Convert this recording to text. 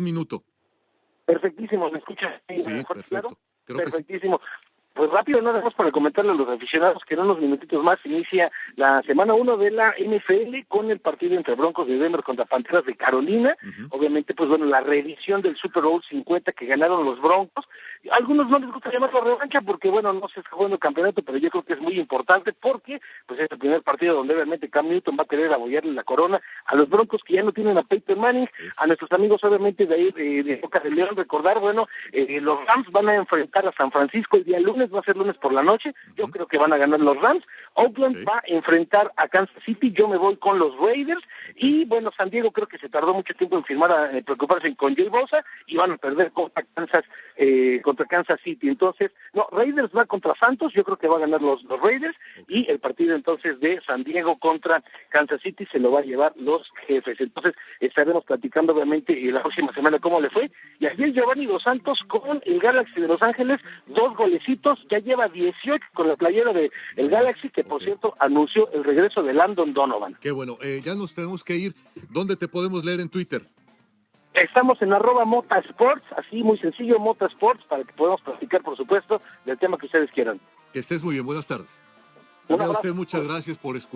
Un minuto. Perfectísimo, ¿me escuchas? Sí, perfecto. Claro. Creo que sí. Perfectísimo. Pues rápido, nada más para comentarle a los aficionados que en unos minutitos más inicia la semana 1 de la NFL con el partido entre Broncos de Denver contra Panteras de Carolina. Obviamente, pues bueno, la reedición del Super Bowl 50 que ganaron los Broncos. A algunos no les gusta llamarlo revancha porque, bueno, no se está jugando el campeonato, pero yo creo que es muy importante porque, pues es el primer partido donde obviamente Cam Newton va a querer abollarle la corona a los Broncos que ya no tienen a Peyton Manning, a nuestros amigos obviamente de ahí de Boca del León, recordar, bueno, los Rams van a enfrentar a San Francisco el día lunes, va a ser lunes por la noche, yo creo que van a ganar los Rams. Oakland va a enfrentar a Kansas City, yo me voy con los Raiders, y bueno, San Diego creo que se tardó mucho tiempo en firmar, preocuparse con Jay Bosa, y van a perder contra Kansas City. Entonces, no, Raiders va contra Santos, yo creo que va a ganar los Raiders, y el partido entonces de San Diego contra Kansas City se lo va a llevar los Jefes. Entonces, estaremos platicando obviamente la próxima semana cómo le fue, y ayer Giovanni Dos Santos con el Galaxy de Los Ángeles, 2 golecitos, ya lleva 18 con la playera de el Galaxy, que por cierto anunció el regreso de Landon Donovan. Qué bueno, ya nos tenemos que ir. ¿Dónde te podemos leer en Twitter? Estamos en @Motasports, así muy sencillo, Motasports, para que podamos platicar, por supuesto, del tema que ustedes quieran. Que estés muy bien, buenas tardes. Un También a abrazo. usted muchas gracias por escuchar.